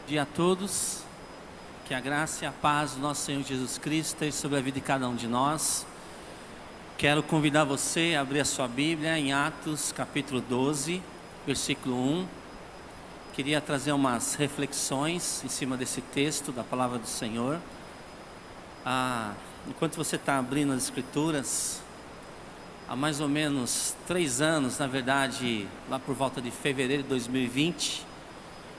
Dia a todos, que a graça e a paz do nosso Senhor Jesus Cristo esteja sobre a vida de cada um de nós. Quero convidar você a abrir a sua Bíblia em Atos capítulo 12, versículo 1. Queria trazer umas reflexões em cima desse texto da palavra do Senhor. Enquanto você está abrindo as Escrituras, há mais ou menos 3 anos, na verdade, lá por volta de fevereiro de 2020,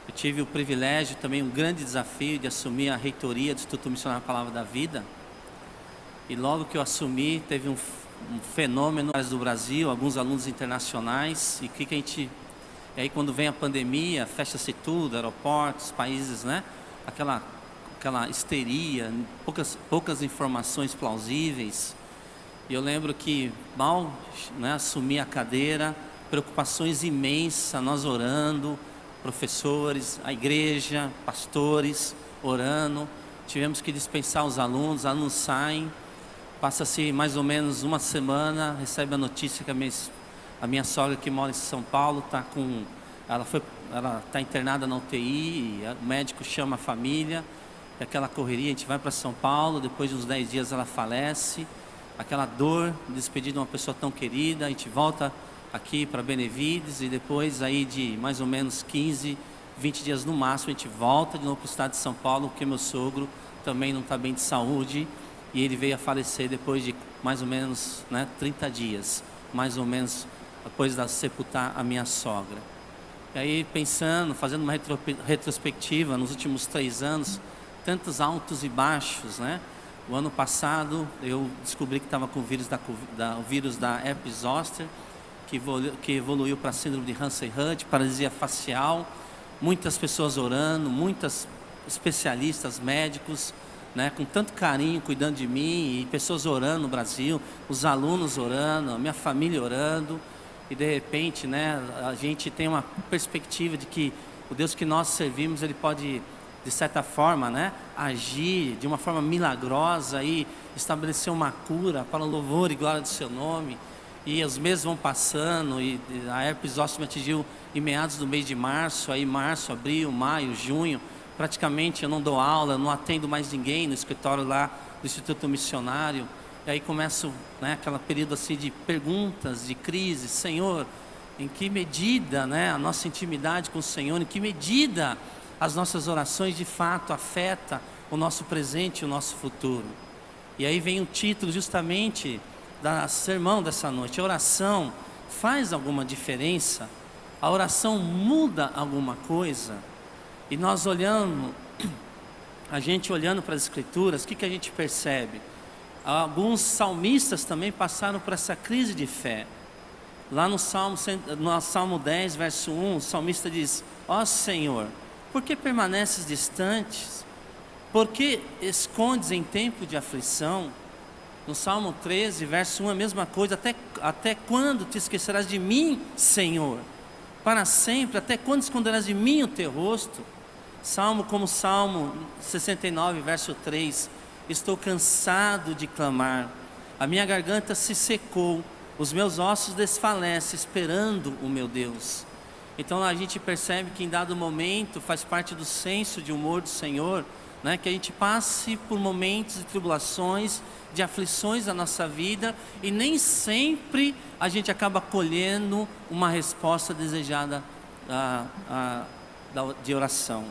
eu tive o privilégio, também um grande desafio de assumir a reitoria do Instituto Missionário Palavra da Vida. E logo que eu assumi, teve um fenômeno do Brasil, alguns alunos internacionais. E aí quando vem a pandemia, fecha-se tudo, aeroportos, países, né? Aquela histeria, poucas informações plausíveis. E eu lembro que mal, né, assumi a cadeira, preocupações imensas, nós orando, professores, a igreja, pastores, orando. Tivemos que dispensar os alunos saem, passa-se mais ou menos uma semana, recebe a notícia que a minha sogra que mora em São Paulo ela está internada na UTI, e o médico chama a família, e aquela correria, a gente vai para São Paulo, depois de uns 10 dias ela falece, aquela dor de despedir de uma pessoa tão querida, a gente volta aqui para Benevides, e depois aí de mais ou menos 15, 20 dias no máximo, a gente volta de novo para o estado de São Paulo, porque meu sogro também não está bem de saúde, e ele veio a falecer depois de mais ou menos, né, 30 dias, mais ou menos depois de sepultar a minha sogra. E aí pensando, fazendo uma retrospectiva nos últimos 3 anos, tantos altos e baixos, né? O ano passado eu descobri que estava com o vírus da herpes zoster, que evoluiu para a síndrome de Hansen-Hunt, paralisia facial, muitas pessoas orando, muitas especialistas, médicos, né, com tanto carinho, cuidando de mim, e pessoas orando no Brasil, os alunos orando, a minha família orando, e de repente, né, a gente tem uma perspectiva de que o Deus que nós servimos, Ele pode, de certa forma, né, agir de uma forma milagrosa e estabelecer uma cura para o louvor e glória do Seu nome. E os meses vão passando, e a herpes zoster me atingiu em meados do mês de março, aí março, abril, maio, junho, praticamente eu não dou aula, não atendo mais ninguém no escritório lá do Instituto Missionário. E aí começo, né, aquele período assim de perguntas, de crise. Senhor, em que medida, né, a nossa intimidade com o Senhor, em que medida as nossas orações de fato afetam o nosso presente e o nosso futuro? E aí vem o título justamente da sermão dessa noite: a oração faz alguma diferença? A oração muda alguma coisa? E nós olhando para as Escrituras, o que a gente percebe? Alguns salmistas também passaram por essa crise de fé. Lá no Salmo 10, verso 1, o salmista diz: ó Senhor, por que permaneces distantes? Por que escondes em tempo de aflição? No Salmo 13, verso 1, a mesma coisa: até quando te esquecerás de mim, Senhor? Para sempre, até quando esconderás de mim o teu rosto? Como Salmo 69, verso 3, estou cansado de clamar, a minha garganta se secou, os meus ossos desfalecem, esperando o meu Deus. Então a gente percebe que em dado momento, faz parte do senso de humor do Senhor, né, que a gente passe por momentos de tribulações, de aflições na nossa vida, e nem sempre a gente acaba colhendo uma resposta desejada de oração.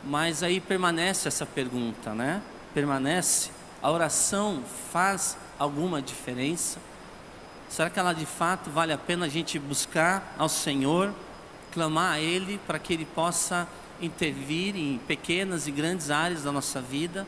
Mas aí permanece essa pergunta, né? A oração faz alguma diferença? Será que ela de fato vale a pena a gente buscar ao Senhor, clamar a Ele para que Ele possa intervir em pequenas e grandes áreas da nossa vida?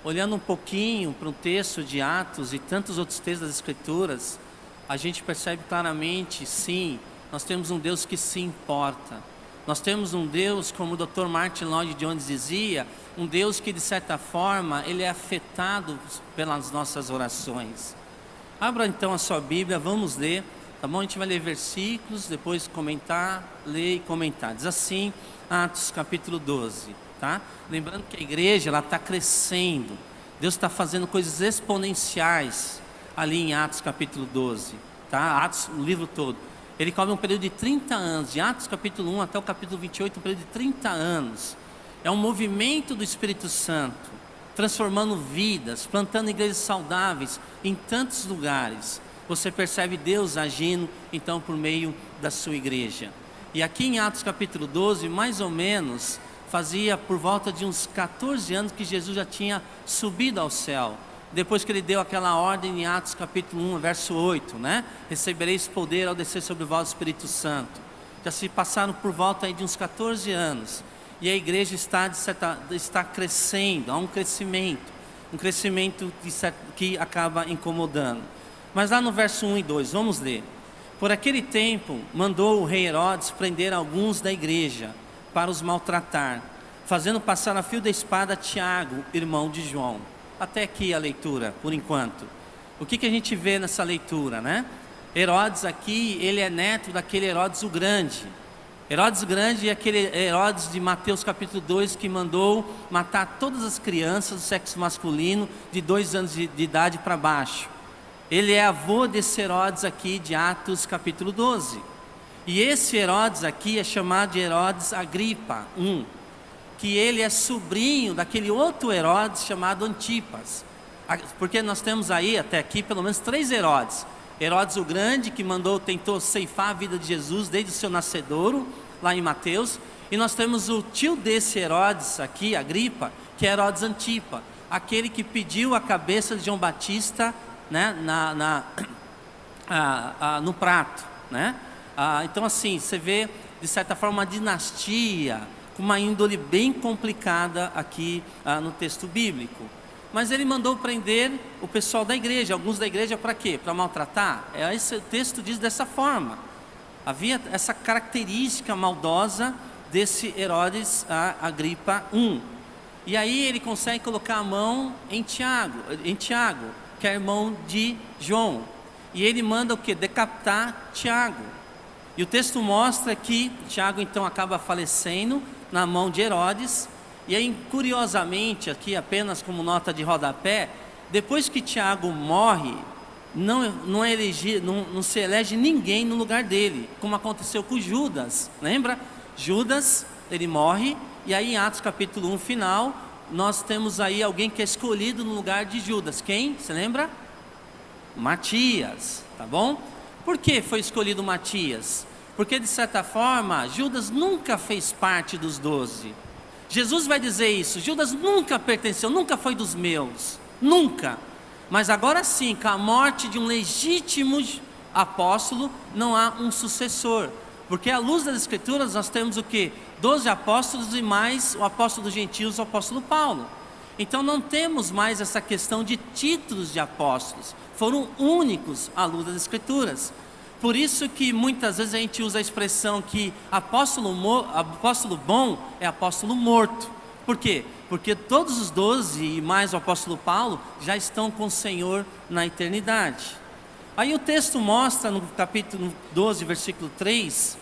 Olhando um pouquinho para um texto de Atos e tantos outros textos das Escrituras, a gente percebe claramente, sim, nós temos um Deus que se importa. Nós temos um Deus, como o Dr. Martin Lloyd-Jones dizia, um Deus que de certa forma, Ele é afetado pelas nossas orações. Abra então a sua Bíblia, vamos ler, tá bom? A gente vai ler versículos, depois comentar, ler e comentar. Diz assim, Atos capítulo 12, tá? Lembrando que a igreja, ela está crescendo, Deus está fazendo coisas exponenciais ali em Atos capítulo 12, tá? Atos, o livro todo. Ele cobre um período de 30 anos, de Atos capítulo 1 até o capítulo 28, um período de 30 anos. É um movimento do Espírito Santo, transformando vidas, plantando igrejas saudáveis em tantos lugares. Você percebe Deus agindo, então, por meio da sua igreja. E aqui em Atos capítulo 12, mais ou menos, fazia por volta de uns 14 anos que Jesus já tinha subido ao céu. Depois que ele deu aquela ordem em Atos capítulo 1, verso 8, né? Recebereis poder ao descer sobre vós o Espírito Santo. Já se passaram por volta aí de uns 14 anos. E a igreja está crescendo, há um crescimento que acaba incomodando. Mas lá no verso 1 e 2, vamos ler. Por aquele tempo, mandou o rei Herodes prender alguns da igreja para os maltratar, fazendo passar a fio da espada Tiago, irmão de João. Até aqui a leitura, por enquanto. O que a gente vê nessa leitura, né? Herodes aqui, ele é neto daquele Herodes o Grande. Herodes o Grande é aquele Herodes de Mateus capítulo 2 que mandou matar todas as crianças do sexo masculino de 2 anos de idade para baixo. Ele é avô desse Herodes aqui de Atos capítulo 12. E esse Herodes aqui é chamado de Herodes Agripa I, que ele é sobrinho daquele outro Herodes chamado Antipas. Porque nós temos aí até aqui pelo menos 3 Herodes. Herodes o Grande, que tentou ceifar a vida de Jesus desde o seu nascedouro, lá em Mateus. E nós temos o tio desse Herodes aqui, Agripa, que é Herodes Antipa, aquele que pediu a cabeça de João Batista, né, no prato, né? Então assim, você vê de certa forma uma dinastia com uma índole bem complicada aqui no texto bíblico. Mas ele mandou prender o pessoal da igreja, alguns da igreja, para quê? Para maltratar? Esse texto diz dessa forma. Havia essa característica maldosa desse Herodes Agripa I. E aí ele consegue colocar a mão em Tiago, que é irmão de João. E ele manda o quê? Decapitar Tiago. E o texto mostra que Tiago então acaba falecendo na mão de Herodes. E aí, curiosamente, aqui apenas como nota de rodapé, depois que Tiago morre, não se elege ninguém no lugar dele, como aconteceu com Judas, lembra? Judas, ele morre, e aí em Atos capítulo 1 final, nós temos aí alguém que é escolhido no lugar de Judas. Quem? Você lembra? Matias, tá bom? Por que foi escolhido Matias? Porque de certa forma, Judas nunca fez parte dos 12. Jesus vai dizer isso, Judas nunca pertenceu, nunca foi dos meus, nunca. Mas agora sim, com a morte de um legítimo apóstolo, não há um sucessor. Porque à luz das Escrituras nós temos o quê? 12 apóstolos e mais o apóstolo dos gentios, o apóstolo Paulo. Então não temos mais essa questão de títulos de apóstolos, foram únicos à luz das Escrituras. Por isso que muitas vezes a gente usa a expressão que apóstolo bom é apóstolo morto. Por quê? Porque todos os 12 e mais o apóstolo Paulo já estão com o Senhor na eternidade. Aí o texto mostra no capítulo 12, versículo 3,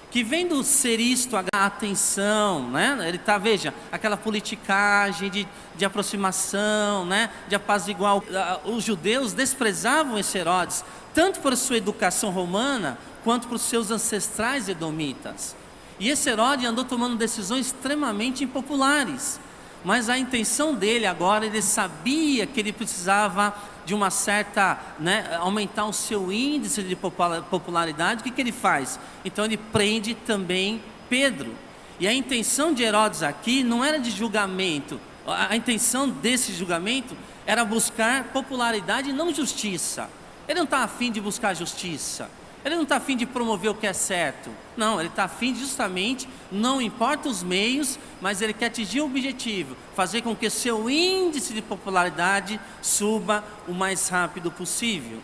que vendo ser isto a atenção, né? Ele está, veja, aquela politicagem de aproximação, né? De apaziguar. Os judeus desprezavam esse Herodes, tanto por sua educação romana, quanto por seus ancestrais edomitas. E esse Herodes andou tomando decisões extremamente impopulares, mas a intenção dele agora, ele sabia que ele precisava de uma certa, né, aumentar o seu índice de popularidade. O que ele faz? Então ele prende também Pedro. E a intenção de Herodes aqui não era de julgamento, a intenção desse julgamento era buscar popularidade e não justiça. Ele não está afim de buscar justiça, ele não está afim de promover o que é certo, não, ele está afim de justamente, não importa os meios, mas ele quer atingir o objetivo, fazer com que seu índice de popularidade suba o mais rápido possível.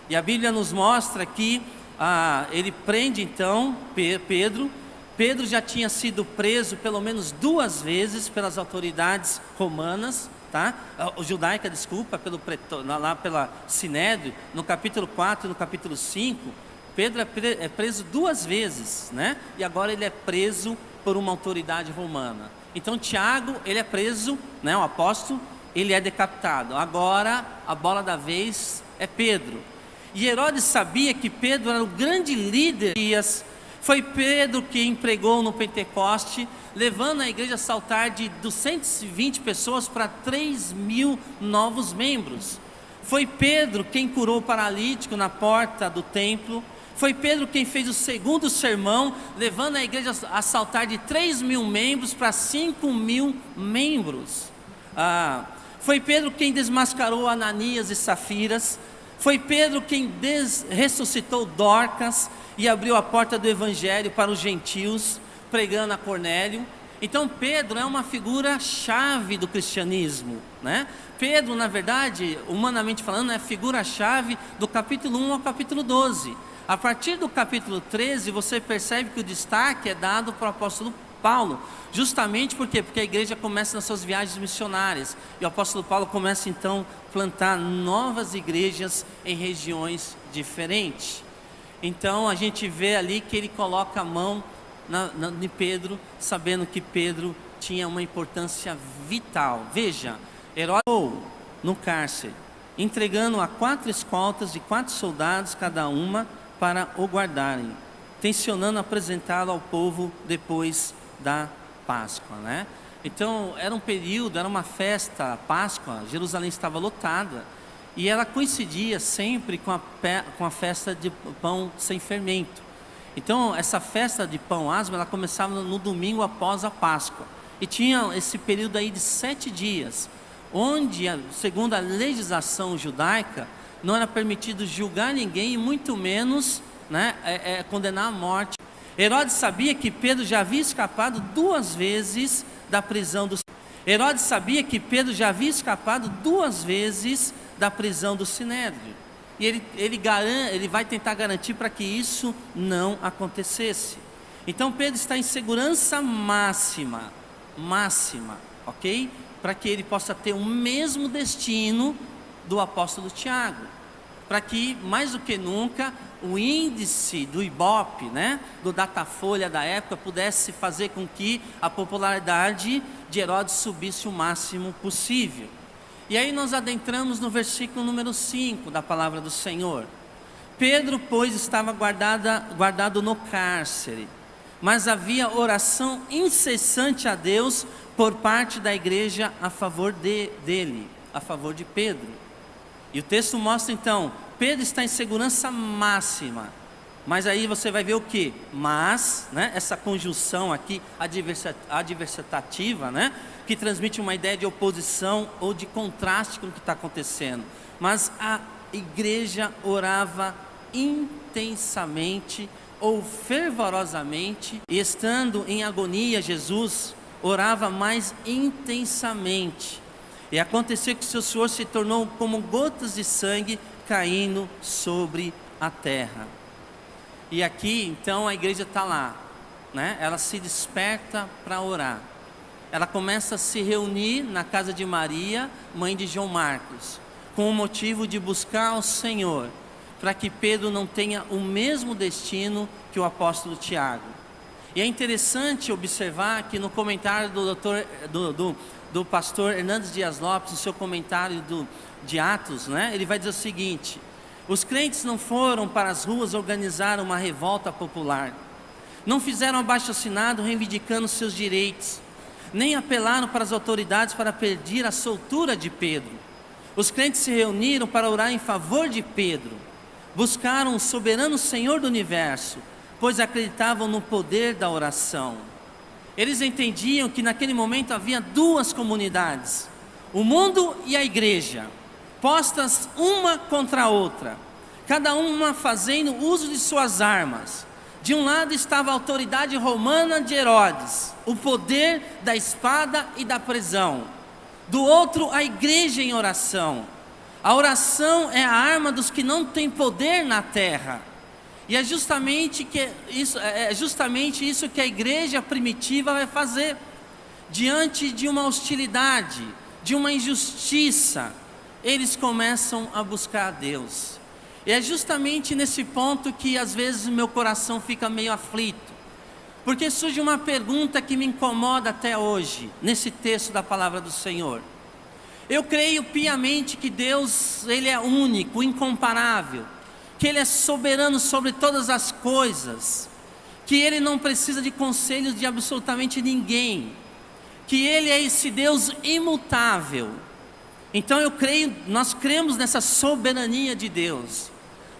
E a Bíblia nos mostra que ele prende então Pedro. Pedro já tinha sido preso pelo menos 2 vezes pelas autoridades romanas, tá? Judaica, desculpa, lá pela Sinédrio, no capítulo 4 e no capítulo 5, Pedro é preso 2 vezes, né? E agora ele é preso por uma autoridade romana. Então Tiago, ele é preso, né? O apóstolo, ele é decapitado. Agora a bola da vez é Pedro. E Herodes sabia que Pedro era o grande líder. Foi Pedro quem pregou no Pentecoste, levando a igreja a saltar de 220 pessoas para 3.000 novos membros. Foi Pedro quem curou o paralítico na porta do templo. Foi Pedro quem fez o segundo sermão, levando a igreja a saltar de 3.000 membros para 5.000 membros. Foi Pedro quem desmascarou Ananias e Safiras. Foi Pedro quem ressuscitou Dorcas e abriu a porta do evangelho para os gentios, pregando a Cornélio. Então Pedro é uma figura chave do cristianismo, né? Pedro, na verdade, humanamente falando, é a figura-chave do capítulo 1 ao capítulo 12. A partir do capítulo 13, você percebe que o destaque é dado para o apóstolo Paulo, justamente por quê? Porque a igreja começa nas suas viagens missionárias, e o apóstolo Paulo começa então a plantar novas igrejas em regiões diferentes. Então a gente vê ali que ele coloca a mão em Pedro, sabendo que Pedro tinha uma importância vital. Veja, Herodes no cárcere, entregando a 4 escoltas de 4 soldados cada uma para o guardarem, tensionando apresentá-lo ao povo depois da Páscoa, né? Então era um período, era uma festa, a Páscoa, Jerusalém estava lotada, e ela coincidia sempre com a festa de pão sem fermento. Então essa festa de pão asmo, ela começava no domingo após a Páscoa, e tinha esse período aí de 7 dias, onde, segundo a legislação judaica, não era permitido julgar ninguém, e muito menos, né, condenar à morte. Herodes sabia que Pedro já havia escapado 2 vezes da prisão do Sinédrio. E ele vai tentar garantir para que isso não acontecesse. Então Pedro está em segurança máxima, ok? Para que ele possa ter o mesmo destino do apóstolo Tiago, para que mais do que nunca o índice do Ibope, né, do Datafolha da época, pudesse fazer com que a popularidade de Herodes subisse o máximo possível. E aí nós adentramos no versículo número 5 da palavra do Senhor. Pedro, pois, estava guardado no cárcere, mas havia oração incessante a Deus por parte da igreja a favor dele, a favor de Pedro. E o texto mostra então, Pedro está em segurança máxima, mas aí você vai ver o que? Mas, né, essa conjunção aqui adversativa, né, que transmite uma ideia de oposição ou de contraste com o que está acontecendo. Mas a igreja orava intensamente ou fervorosamente, e estando em agonia, Jesus orava mais intensamente. E aconteceu que seu suor se tornou como gotas de sangue caindo sobre a terra. E aqui então a igreja está lá, né? Ela se desperta para orar. Ela começa a se reunir na casa de Maria, mãe de João Marcos, com o motivo de buscar ao Senhor, para que Pedro não tenha o mesmo destino que o apóstolo Tiago. E é interessante observar que no comentário do pastor Hernandes Dias Lopes, no seu comentário de Atos, né, ele vai dizer o seguinte: os crentes não foram para as ruas organizar uma revolta popular, não fizeram abaixo-assinado reivindicando seus direitos, nem apelaram para as autoridades para pedir a soltura de Pedro. Os crentes se reuniram para orar em favor de Pedro, buscaram o soberano Senhor do universo, pois acreditavam no poder da oração. Eles entendiam que naquele momento havia 2 comunidades, o mundo e a igreja, postas uma contra a outra, cada uma fazendo uso de suas armas. De um lado estava a autoridade romana de Herodes, o poder da espada e da prisão. Do outro, a igreja em oração. A oração é a arma dos que não têm poder na terra. E é justamente isso que a igreja primitiva vai fazer. Diante de uma hostilidade, de uma injustiça, eles começam a buscar a Deus. E é justamente nesse ponto que às vezes o meu coração fica meio aflito, porque surge uma pergunta que me incomoda até hoje, nesse texto da palavra do Senhor. Eu creio piamente que Deus, Ele é único, incomparável, que Ele é soberano sobre todas as coisas, que Ele não precisa de conselhos de absolutamente ninguém, que Ele é esse Deus imutável. Então nós cremos nessa soberania de Deus.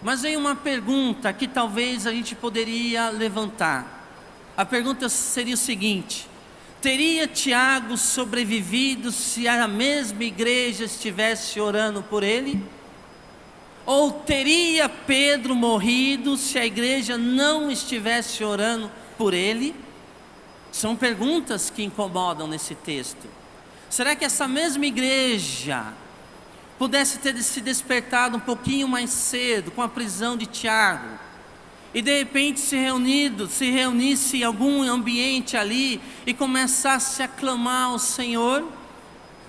Mas vem uma pergunta que talvez a gente poderia levantar. A pergunta seria o seguinte: teria Tiago sobrevivido se a mesma igreja estivesse orando por ele? Ou teria Pedro morrido se a igreja não estivesse orando por ele? São perguntas que incomodam nesse texto. Será que essa mesma igreja pudesse ter se despertado um pouquinho mais cedo com a prisão de Tiago, e de repente se reunisse em algum ambiente ali e começasse a clamar ao Senhor?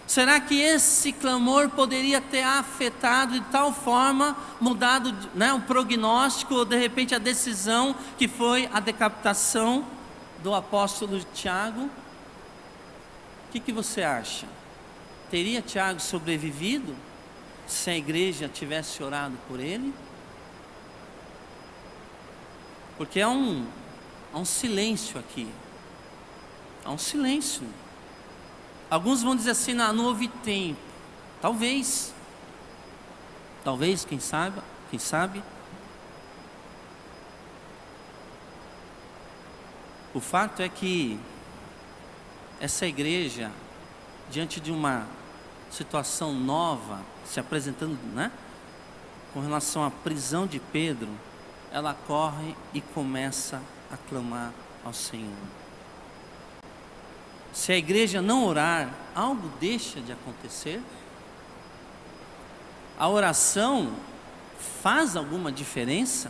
Será que esse clamor poderia ter afetado de tal forma, mudado, o prognóstico, ou de repente a decisão que foi a decapitação do apóstolo Tiago? O que você acha? Teria Tiago sobrevivido se a igreja tivesse orado por ele? Porque há um silêncio aqui. Há um silêncio. Alguns vão dizer assim: não houve tempo. Talvez, quem sabe. O fato é que essa igreja, diante de uma situação nova se apresentando, com relação à prisão de Pedro, ela corre e começa a clamar ao Senhor. Se a igreja não orar, algo deixa de acontecer? A oração faz alguma diferença?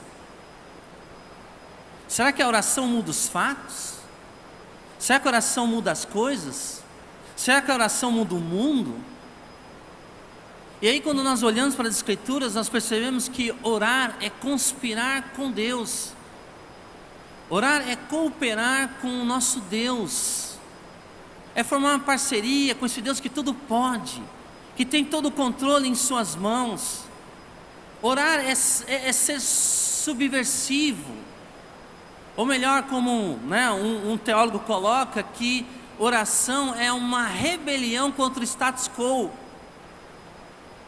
Será que a oração muda os fatos? Será que a oração muda as coisas? Será que a oração muda o mundo? E aí, quando nós olhamos para as Escrituras, nós percebemos que orar é conspirar com Deus. Orar é cooperar com o nosso Deus. É formar uma parceria com esse Deus que tudo pode, que tem todo o controle em suas mãos. Orar é ser subversivo. Ou melhor, como um teólogo coloca, que oração é uma rebelião contra o status quo,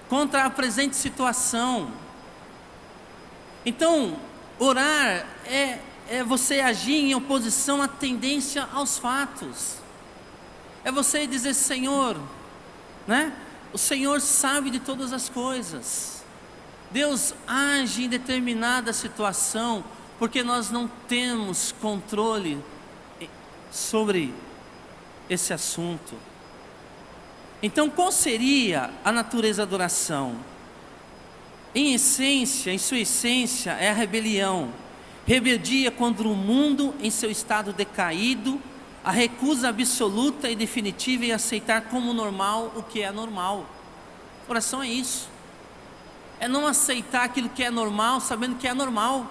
contra a presente situação. Então, orar é você agir em oposição à tendência aos fatos. É você dizer: Senhor, o Senhor sabe de todas as coisas. Deus age em determinada situação, porque nós não temos controle sobre esse assunto. Então, qual seria a natureza da oração? Em sua essência, é a rebelião. Rebeldia contra o mundo em seu estado decaído, a recusa absoluta e definitiva em aceitar como normal o que é normal. Oração é isso. É não aceitar aquilo que é normal, sabendo que é normal.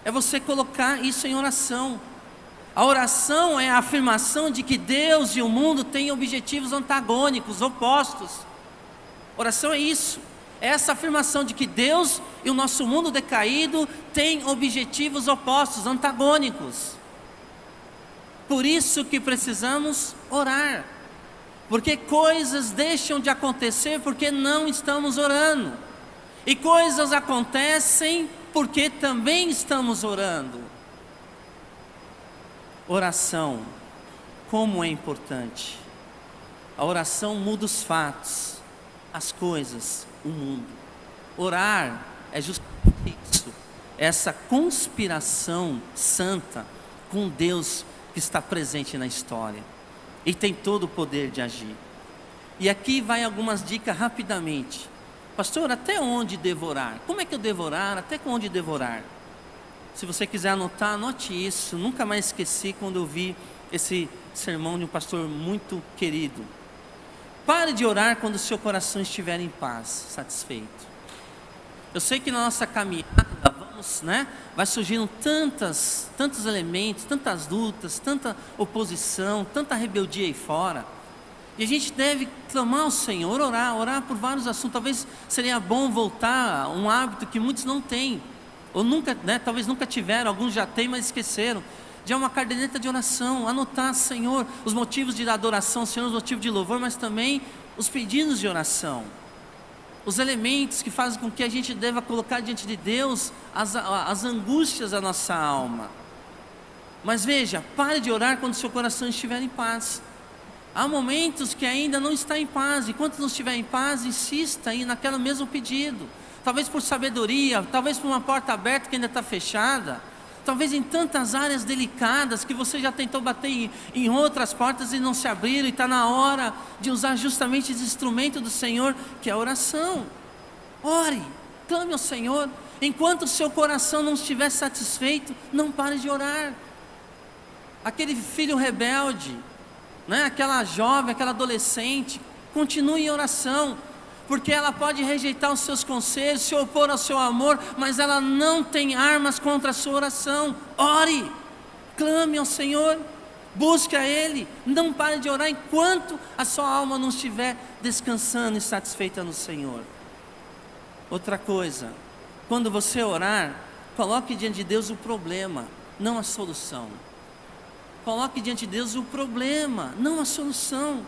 É você colocar isso em oração. A oração é a afirmação de que Deus e o mundo têm objetivos antagônicos, opostos. Oração é isso. É essa afirmação de que Deus e o nosso mundo decaído têm objetivos opostos, antagônicos. Por isso que precisamos orar. Porque coisas deixam de acontecer porque não estamos orando. E coisas acontecem porque também estamos orando. Oração, como é importante. A oração muda os fatos, as coisas, o mundo. Orar é justamente isso, essa conspiração santa com Deus que está presente na história e tem todo o poder de agir. E aqui vai algumas dicas rapidamente. Pastor, até onde devorar? Como é que eu devorar? Até onde devorar? Se você quiser anotar, anote isso. Nunca mais esqueci quando eu vi esse sermão de um pastor muito querido. Pare de orar quando o seu coração estiver em paz, satisfeito. Eu sei que na nossa caminhada vai surgindo tantos elementos, tantas lutas, tanta oposição, tanta rebeldia aí fora. E a gente deve clamar ao Senhor, orar por vários assuntos. Talvez seria bom voltar a um hábito que muitos não têm, ou nunca, talvez nunca tiveram, alguns já têm, mas esqueceram. De uma caderneta de oração, anotar, Senhor, os motivos de adoração, Senhor, os motivos de louvor, mas também os pedidos de oração, os elementos que fazem com que a gente deva colocar diante de Deus as angústias da nossa alma. Mas veja, pare de orar quando seu coração estiver em paz. Há momentos que ainda não está em paz, e quando não estiver em paz, insista aí naquele mesmo pedido, talvez por sabedoria, talvez por uma porta aberta que ainda está fechada, talvez em tantas áreas delicadas que você já tentou bater em outras portas e não se abriram, e está na hora de usar justamente esse instrumento do Senhor, que é a oração. Ore, clame ao Senhor, enquanto o seu coração não estiver satisfeito, não pare de orar. Aquele filho rebelde, aquela jovem, aquela adolescente, continue em oração, porque ela pode rejeitar os seus conselhos, se opor ao seu amor, mas ela não tem armas contra a sua oração. Ore, clame ao Senhor, busque a Ele, não pare de orar enquanto a sua alma não estiver descansando e satisfeita no Senhor. Outra coisa, quando você orar, coloque diante de Deus o problema, não a solução. Coloque diante de Deus o problema, não a solução.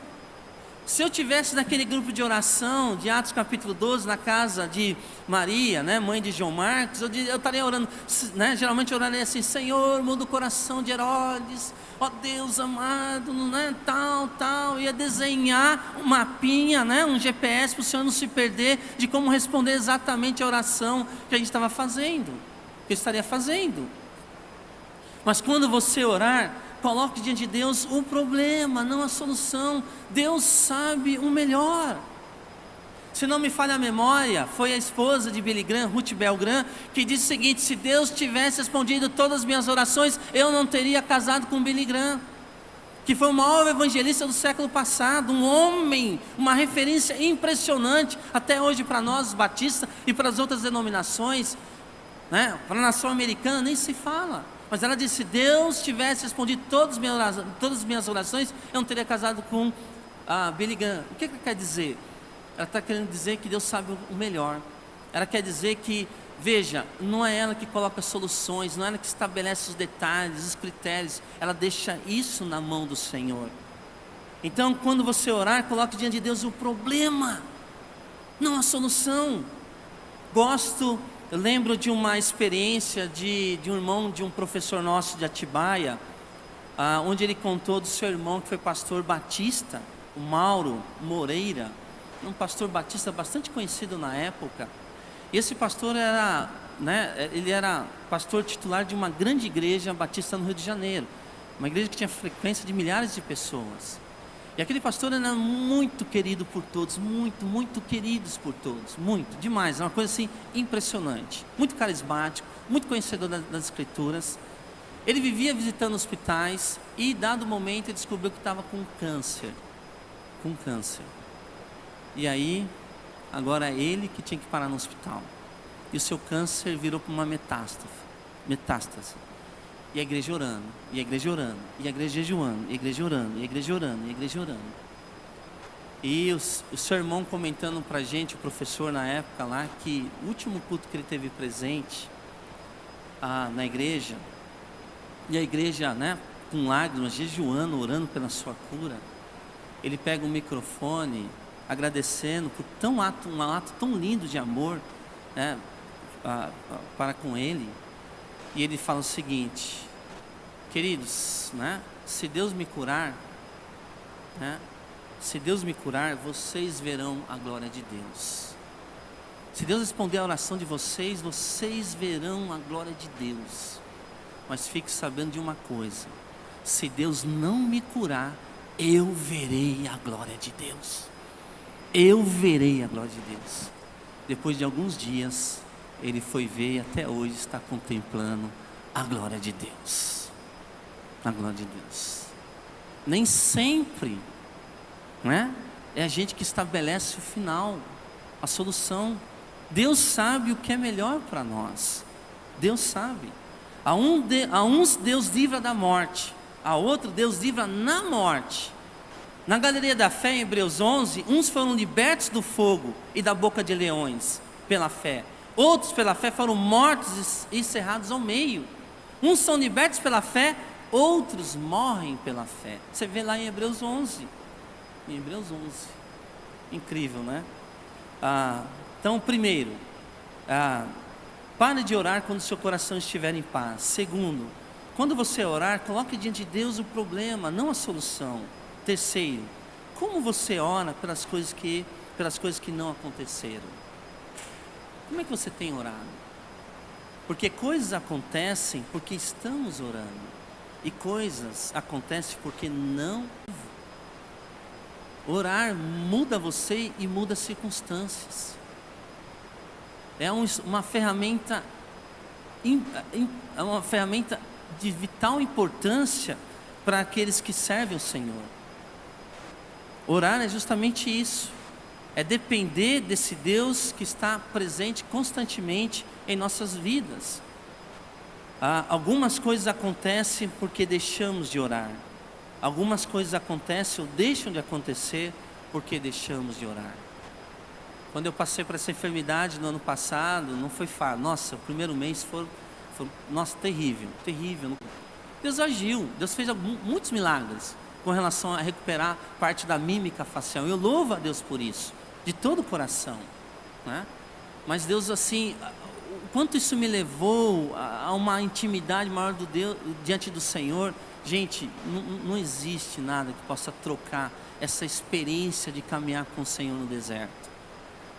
Se eu tivesse naquele grupo de oração de Atos capítulo 12, na casa de Maria, mãe de João Marcos, eu estaria orando, geralmente eu oraria assim: Senhor, muda o coração de Herodes, ó Deus amado, tal, ia desenhar um mapinha, um GPS para o Senhor não se perder de como responder exatamente a oração que a gente estava fazendo, que eu estaria fazendo. Mas quando você orar, coloque diante de Deus o problema, não a solução. Deus sabe o melhor. Se não me falha a memória, foi a esposa de Billy Graham, Ruth Bell Graham, que disse o seguinte: se Deus tivesse respondido todas as minhas orações, eu não teria casado com Billy Graham, que foi o maior evangelista do século passado, um homem, uma referência impressionante até hoje para nós, os batistas, e para as outras denominações, para a nação americana nem se fala. Mas ela disse: se Deus tivesse respondido todas as minhas orações, eu não teria casado com Billy Graham. O que ela quer dizer? Ela está querendo dizer que Deus sabe o melhor. Ela quer dizer que, veja, não é ela que coloca soluções, não é ela que estabelece os detalhes, os critérios. Ela deixa isso na mão do Senhor. Então, quando você orar, coloque diante de Deus o problema, não a solução. Eu lembro de uma experiência de um irmão, de um professor nosso de Atibaia, onde ele contou do seu irmão que foi pastor batista, o Mauro Moreira, um pastor batista bastante conhecido na época. E esse pastor ele era pastor titular de uma grande igreja batista no Rio de Janeiro, uma igreja que tinha frequência de milhares de pessoas. E aquele pastor era muito querido por todos, muito queridos por todos, muito, demais, é uma coisa assim impressionante, muito carismático, muito conhecedor das escrituras. Ele vivia visitando hospitais e, dado momento, ele descobriu que estava com câncer, e aí, agora é ele que tinha que parar no hospital, e o seu câncer virou para uma metástase. E a igreja orando, e a igreja orando, e a igreja jejuando, e a igreja orando, e a igreja orando, e a igreja orando. E o seu irmão comentando para a gente, o professor na época lá, que o último culto que ele teve presente na igreja, e a igreja, com lágrimas, jejuando, orando pela sua cura, ele pega o microfone, agradecendo por um ato tão lindo de amor, para com ele. E ele fala o seguinte: queridos, se Deus me curar, vocês verão a glória de Deus. Se Deus responder a oração de vocês, vocês verão a glória de Deus. Mas fique sabendo de uma coisa: se Deus não me curar, eu verei a glória de Deus. Eu verei a glória de Deus. Depois de alguns dias, ele foi ver e até hoje está contemplando a glória de Deus. A glória de Deus. Nem sempre, é a gente que estabelece o final, a solução. Deus sabe o que é melhor para nós. Deus sabe. A uns Deus livra da morte, a outro Deus livra na morte. Na galeria da fé, em Hebreus 11, uns foram libertos do fogo e da boca de leões pela fé. Outros, pela fé, foram mortos e cerrados ao meio. Uns são libertos pela fé, outros morrem pela fé. Você vê lá em Hebreus 11. Em Hebreus 11. Incrível, né? Então, primeiro, pare de orar quando seu coração estiver em paz. Segundo, quando você orar, coloque diante de Deus o problema, não a solução. Terceiro, como você ora pelas coisas que não aconteceram? Como é que você tem orado? Porque coisas acontecem porque estamos orando, e coisas acontecem porque não. Orar muda você e muda as circunstâncias. É uma ferramenta de vital importância para aqueles que servem o Senhor. Orar é justamente isso, é depender desse Deus que está presente constantemente em nossas vidas. Algumas coisas acontecem porque deixamos de orar. Algumas coisas acontecem ou deixam de acontecer porque deixamos de orar. Quando eu passei por essa enfermidade no ano passado, não foi fácil. Nossa, o primeiro mês foi terrível, terrível. Deus agiu, Deus fez muitos milagres com relação a recuperar parte da mímica facial. Eu louvo a Deus por isso, de todo o coração, né? Mas Deus, assim, o quanto isso me levou a uma intimidade maior diante do Senhor. Gente, não existe nada que possa trocar essa experiência de caminhar com o Senhor no deserto.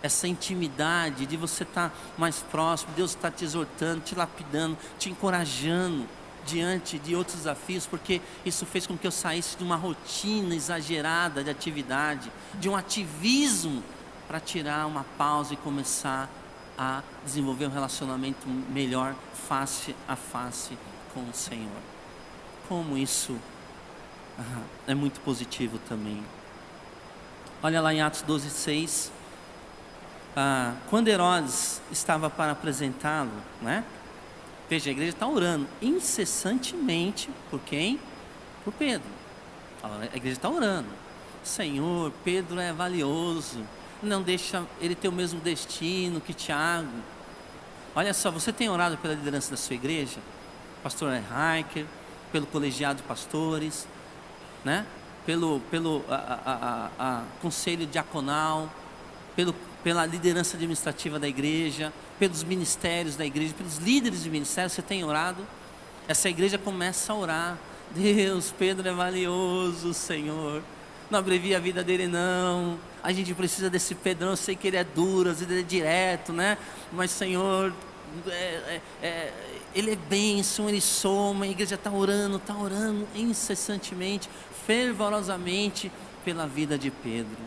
Essa intimidade de você estar mais próximo, Deus está te exortando, te lapidando, te encorajando diante de outros desafios, porque isso fez com que eu saísse de uma rotina exagerada de atividade, de um ativismo, para tirar uma pausa e começar a desenvolver um relacionamento melhor, face a face com o Senhor. Como isso é muito positivo também. Olha lá em Atos 12:6. Quando Herodes estava para apresentá-lo, né? Veja, a igreja está orando incessantemente por quem? Por Pedro. A igreja está orando. Senhor, Pedro é valioso, não deixa ele ter o mesmo destino que Tiago. Olha só, você tem orado pela liderança da sua igreja? Pastor Heiker, pelo colegiado de pastores, né? Pelo conselho diaconal, pela liderança administrativa da igreja, pelos ministérios da igreja, pelos líderes de ministério. Você tem orado? Essa igreja começa a orar. Deus, Pedro é valioso, Senhor, não abrevia a vida dele não. A gente precisa desse Pedrão. Eu sei que ele é duro, às vezes ele é direto, né? Mas Senhor, ele é bênção, ele soma. A igreja está orando incessantemente, fervorosamente pela vida de Pedro.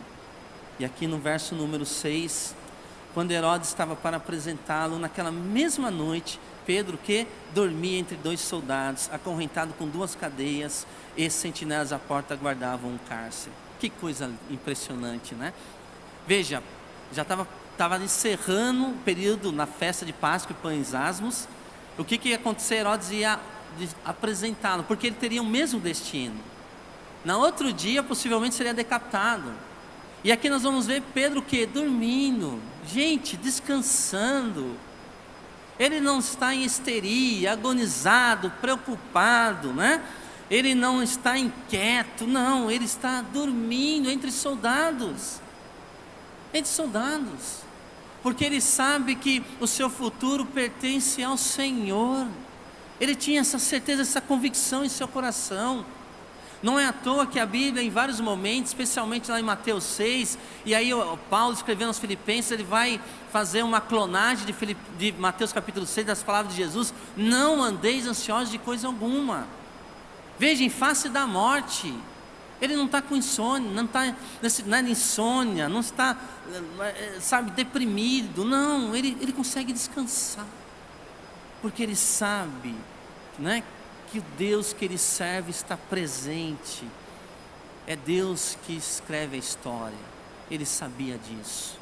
E aqui no verso número 6, quando Herodes estava para apresentá-lo, naquela mesma noite, Pedro, que dormia entre 2 soldados, acorrentado com 2 cadeias, e sentinelas à porta guardavam um cárcere. Que coisa impressionante, né? Veja, já estava encerrando o período na festa de Páscoa e Pães Asmos. O que ia acontecer? Herodes ia apresentá-lo, porque ele teria o mesmo destino. No outro dia, possivelmente, seria decapitado. E aqui nós vamos ver Pedro que dormindo, gente, descansando. Ele não está em histeria, agonizado, preocupado, né? Ele não está inquieto, não, ele está dormindo entre soldados. Entre soldados. Porque ele sabe que o seu futuro pertence ao Senhor. Ele tinha essa certeza, essa convicção em seu coração. Não é à toa que a Bíblia, em vários momentos, especialmente lá em Mateus 6, e aí o Paulo escrevendo aos Filipenses, ele vai fazer uma clonagem de Mateus capítulo 6, das palavras de Jesus: não andeis ansiosos de coisa alguma. Veja, em face da morte, ele não está com insônia, não está nada insônia, não está, sabe, deprimido, não, ele consegue descansar, porque ele sabe, né, que o Deus que ele serve está presente. É Deus que escreve a história. Ele sabia disso.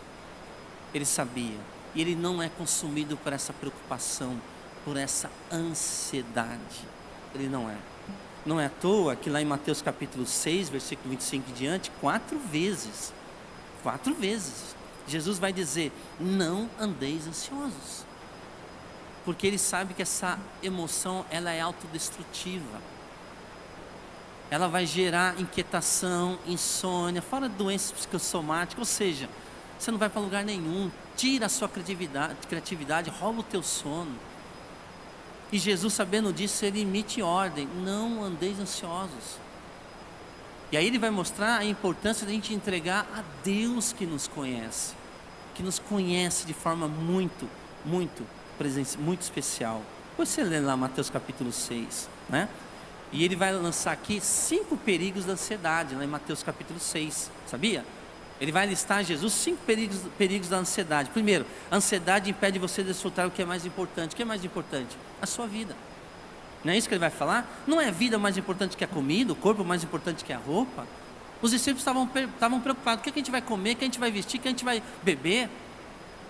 Ele sabia. E ele não é consumido por essa preocupação, por essa ansiedade. Ele não é. Não é à toa que lá em Mateus capítulo 6, versículo 25 em diante, 4 vezes, Jesus vai dizer: não andeis ansiosos, porque Ele sabe que essa emoção, ela é autodestrutiva, ela vai gerar inquietação, insônia, fora doenças psicossomáticas, ou seja, você não vai para lugar nenhum, tira a sua criatividade, rouba o teu sono. E Jesus, sabendo disso, Ele emite ordem: não andeis ansiosos. E aí Ele vai mostrar a importância de a gente entregar a Deus que nos conhece de forma muito especial. Depois você lê lá Mateus capítulo 6, né? E Ele vai lançar aqui 5 perigos da ansiedade, lá em Mateus capítulo 6, sabia? Ele vai listar, Jesus, 5 perigos da ansiedade. Primeiro, a ansiedade impede você de desfrutar o que é mais importante. O que é mais importante? A sua vida. Não é isso que Ele vai falar? Não é a vida mais importante que a comida, o corpo mais importante que a roupa? Os discípulos estavam preocupados: o que a gente vai comer, o que a gente vai vestir, o que a gente vai beber?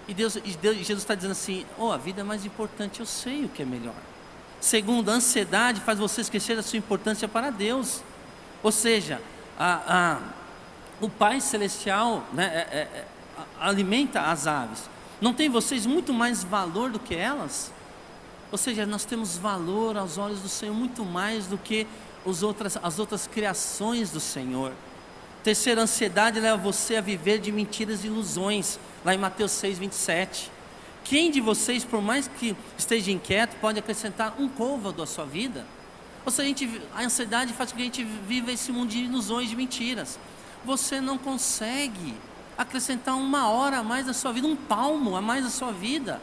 E Jesus está dizendo assim: a vida é mais importante, eu sei o que é melhor. Segundo, a ansiedade faz você esquecer da sua importância para Deus. Ou seja, o Pai Celestial, né, alimenta as aves. Não tem vocês muito mais valor do que elas? Ou seja, nós temos valor aos olhos do Senhor muito mais do que as outras criações do Senhor. Terceira, a ansiedade leva você a viver de mentiras e ilusões, lá em Mateus 6, 27. Quem de vocês, por mais que esteja inquieto, pode acrescentar um côvado à sua vida? Ou seja, a ansiedade faz com que a gente viva esse mundo de ilusões, de mentiras. Você não consegue acrescentar 1 hora a mais na sua vida, 1 palmo a mais na sua vida.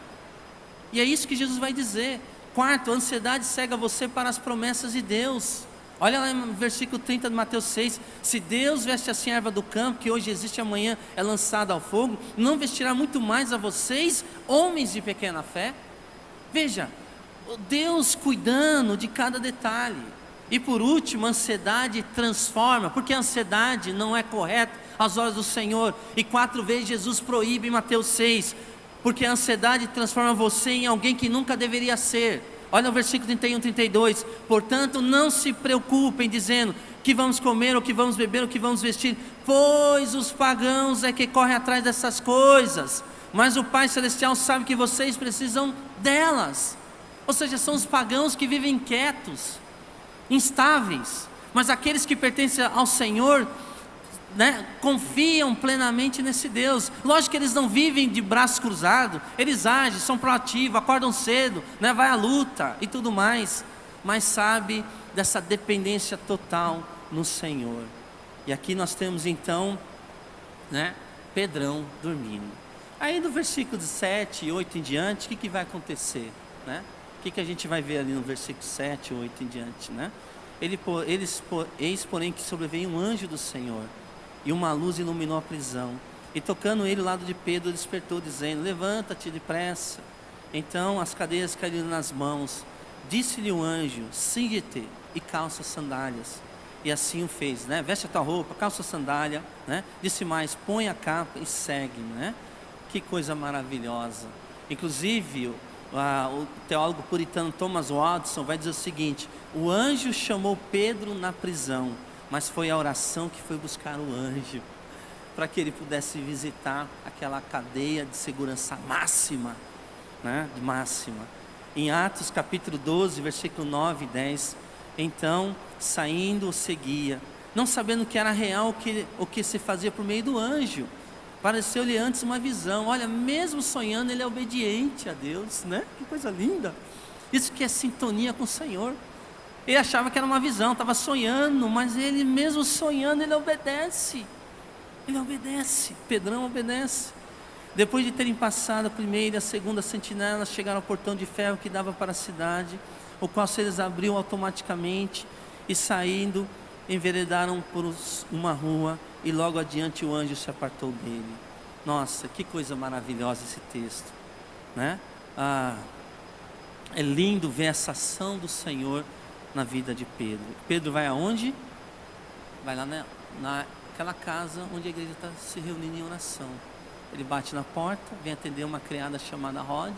E é isso que Jesus vai dizer. Quarto, a ansiedade cega você para as promessas de Deus. Olha lá no versículo 30 de Mateus 6: se Deus veste assim a erva do campo, que hoje existe e amanhã é lançada ao fogo, não vestirá muito mais a vocês, homens de pequena fé? Veja, Deus cuidando de cada detalhe. E por último, a ansiedade transforma, porque a ansiedade não é correta aos olhos do Senhor. E 4 vezes Jesus proíbe em Mateus 6, porque a ansiedade transforma você em alguém que nunca deveria ser. Olha o versículo 31 e 32: portanto não se preocupem dizendo: que vamos comer, ou que vamos beber, ou que vamos vestir, pois os pagãos é que correm atrás dessas coisas, mas o Pai Celestial sabe que vocês precisam delas. Ou seja, são os pagãos que vivem inquietos, instáveis, mas aqueles que pertencem ao Senhor, né, confiam plenamente nesse Deus. Lógico que eles não vivem de braços cruzados, eles agem, são proativos, acordam cedo, né, vai à luta e tudo mais, mas sabe dessa dependência total no Senhor. E aqui nós temos então, né, Pedrão dormindo. Aí do versículo 7 e 8 em diante, o que vai acontecer, né? O que a gente vai ver ali no versículo 7 e 8 em diante, né? Eis porém que sobreveio um anjo do Senhor, e uma luz iluminou a prisão, e tocando ele o lado de Pedro, despertou dizendo: levanta-te depressa. Então as cadeias caíram nas mãos. Disse-lhe o anjo: cinge-te e calça as sandálias. E assim o fez, né? Veste a tua roupa, calça a sandália, né? Disse mais: põe a capa e segue, né? Que coisa maravilhosa. Inclusive o teólogo puritano Thomas Watson vai dizer o seguinte: o anjo chamou Pedro na prisão, mas foi a oração que foi buscar o anjo, para que ele pudesse visitar aquela cadeia de segurança máxima, né? Máxima. Em Atos capítulo 12, versículo 9 e 10, então saindo o seguia, não sabendo que era real o que se fazia por meio do anjo. Pareceu-lhe antes uma visão. Olha, mesmo sonhando, ele é obediente a Deus, né? Que coisa linda. Isso que é sintonia com o Senhor. Ele achava que era uma visão, estava sonhando, mas ele mesmo sonhando, ele obedece. Ele obedece. Pedrão obedece. Depois de terem passado a primeira e a segunda sentinela, chegaram ao portão de ferro que dava para a cidade, o qual se eles abriu automaticamente, e saindo, enveredaram por uma rua, e logo adiante o anjo se apartou dele. Nossa, que coisa maravilhosa esse texto, né? É lindo ver essa ação do Senhor na vida de Pedro. Pedro vai aonde? Vai lá naquela casa onde a igreja está se reunindo em oração. Ele bate na porta, vem atender uma criada chamada Rod,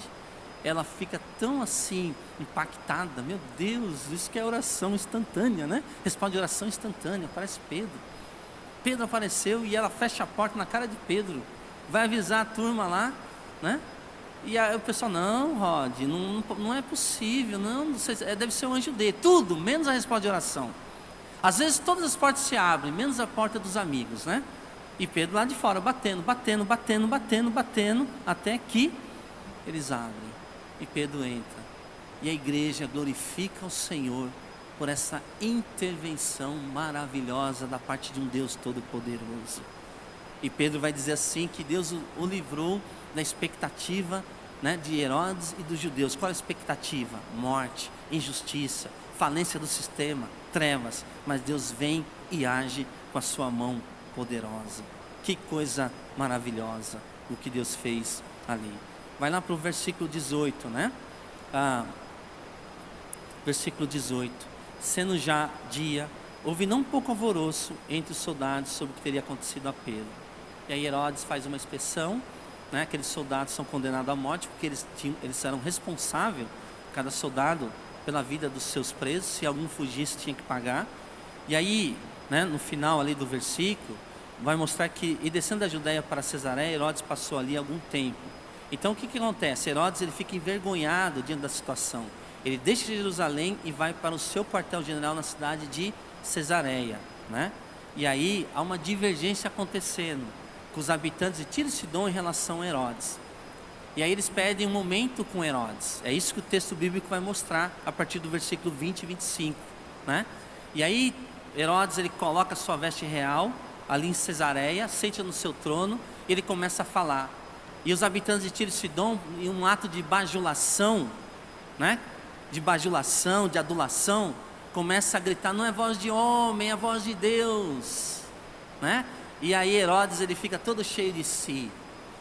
ela fica tão assim, impactada. Meu Deus, isso que é oração instantânea, né? Responde oração instantânea, aparece Pedro. Pedro apareceu e ela fecha a porta na cara de Pedro. Vai avisar a turma lá, né? E aí o pessoal, não, Rod, não é possível, não sei, deve ser o anjo dele. Tudo, menos a resposta de oração. Às vezes todas as portas se abrem, menos a porta dos amigos, né? E Pedro lá de fora, batendo, até que eles abrem. E Pedro entra. E a igreja glorifica o Senhor por essa intervenção maravilhosa da parte de um Deus Todo-Poderoso. E Pedro vai dizer assim, que Deus o livrou da expectativa, né, de Herodes e dos judeus. Qual a expectativa? Morte, injustiça, falência do sistema, trevas. Mas Deus vem e age com a sua mão poderosa. Que coisa maravilhosa o que Deus fez ali. Vai lá para o versículo 18, né? Versículo 18. Sendo já dia, houve não pouco alvoroço entre os soldados sobre o que teria acontecido a Pedro. E aí Herodes faz uma inspeção, né? Aqueles soldados são condenados à morte, porque eles eram responsáveis, cada soldado, pela vida dos seus presos. Se algum fugisse, tinha que pagar. E aí, né, no final ali do versículo, vai mostrar que, e descendo da Judéia para Cesareia, Herodes passou ali algum tempo. Então o que acontece? Herodes, ele fica envergonhado diante da situação. Ele deixa Jerusalém e vai para o seu quartel-general na cidade de Cesareia, né? E aí há uma divergência acontecendo com os habitantes de Tiro e Sidom em relação a Herodes. E aí eles pedem um momento com Herodes. É isso que o texto bíblico vai mostrar a partir do versículo 20 e 25, né? E aí Herodes, ele coloca sua veste real ali em Cesareia, senta no seu trono e ele começa a falar. E os habitantes de Tiro e Sidom, em um ato de bajulação, né? De bajulação, de adulação, começa a gritar, não é voz de homem, é voz de Deus, né? E aí Herodes, ele fica todo cheio de si.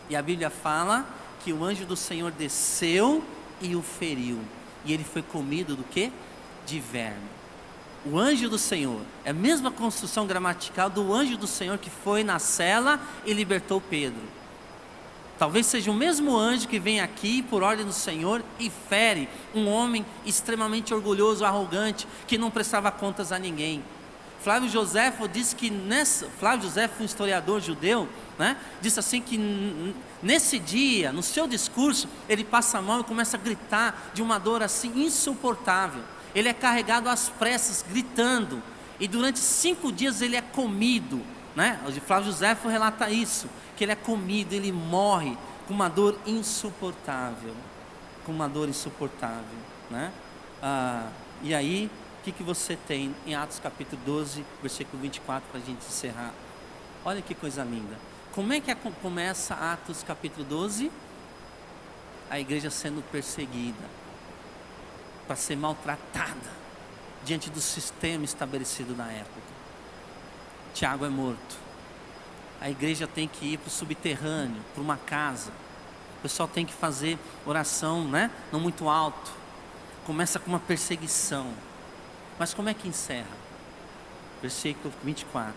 E a Bíblia fala que o anjo do Senhor desceu e o feriu. E ele foi comido do quê? De verme. O anjo do Senhor, é a mesma construção gramatical do anjo do Senhor que foi na cela e libertou Pedro. Talvez seja o mesmo anjo que vem aqui por ordem do Senhor e fere um homem extremamente orgulhoso, arrogante, que não prestava contas a ninguém. Flávio Joséfo disse que Flávio Joséfo, um historiador judeu, né, disse assim que nesse dia, no seu discurso, ele passa a mão e começa a gritar de uma dor assim insuportável. Ele é carregado às pressas, gritando, e durante 5 dias ele é comido, né? O Flávio Joséfo relata isso, que ele é comido, ele morre com uma dor insuportável, né? E aí, o que você tem em Atos capítulo 12, versículo 24, para a gente encerrar? Olha que coisa linda. Como é que começa Atos capítulo 12? A igreja sendo perseguida, para ser maltratada, diante do sistema estabelecido na época. Tiago é morto. A igreja tem que ir para o subterrâneo, para uma casa. O pessoal tem que fazer oração, né? Não muito alto. Começa com uma perseguição. Mas como é que encerra? Versículo 24.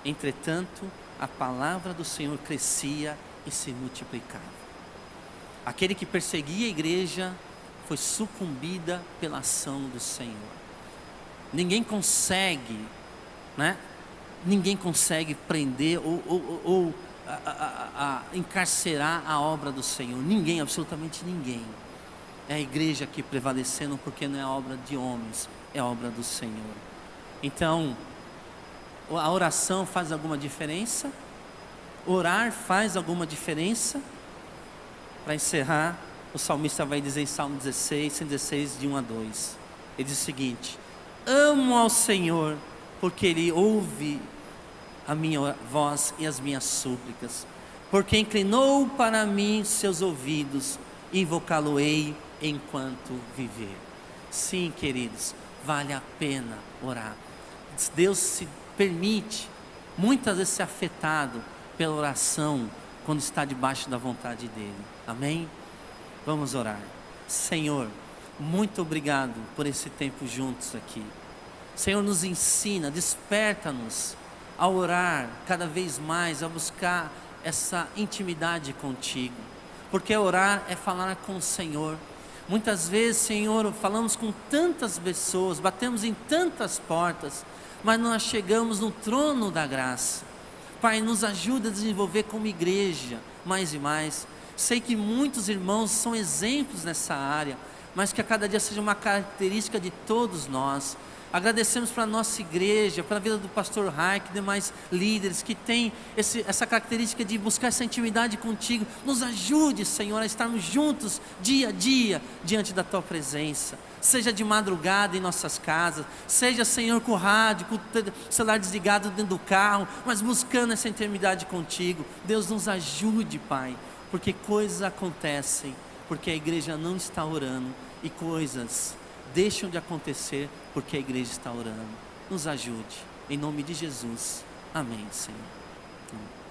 Entretanto, a palavra do Senhor crescia e se multiplicava. Aquele que perseguia a igreja foi sucumbida pela ação do Senhor. Ninguém consegue, né? Ninguém consegue prender ou encarcerar a obra do Senhor. Ninguém, absolutamente ninguém. É a igreja aqui prevalecendo, porque não é obra de homens, é obra do Senhor. Então, a oração faz alguma diferença? Orar faz alguma diferença? Para encerrar, o salmista vai dizer em Salmo 16, 116, de 1 a 2. Ele diz o seguinte: amo ao Senhor, porque Ele ouve a minha voz e as minhas súplicas, porque inclinou para mim seus ouvidos, invocá-lo-ei enquanto viver. Sim, queridos, vale a pena orar. Deus se permite muitas vezes ser afetado pela oração quando está debaixo da vontade dEle. Amém? Vamos orar. Senhor, muito obrigado por esse tempo juntos aqui. Senhor, nos ensina, desperta-nos a orar cada vez mais, a buscar essa intimidade contigo, porque orar é falar com o Senhor, Muitas vezes, Senhor, falamos com tantas pessoas, batemos em tantas portas, mas nós chegamos no trono da graça. Pai, nos ajuda a desenvolver como igreja, mais e mais. Sei que muitos irmãos são exemplos nessa área, mas que a cada dia seja uma característica de todos nós. Agradecemos para a nossa igreja, pela vida do pastor Raik, demais líderes que têm essa característica de buscar essa intimidade contigo. Nos ajude, Senhor, a estarmos juntos dia a dia diante da tua presença. Seja de madrugada em nossas casas, seja, Senhor, com o rádio, com o celular desligado dentro do carro, mas buscando essa intimidade contigo. Deus, nos ajude, Pai, porque coisas acontecem, porque a igreja não está orando, e coisas deixam de acontecer porque a igreja está orando. Nos ajude, em nome de Jesus. Amém, Senhor. Amém.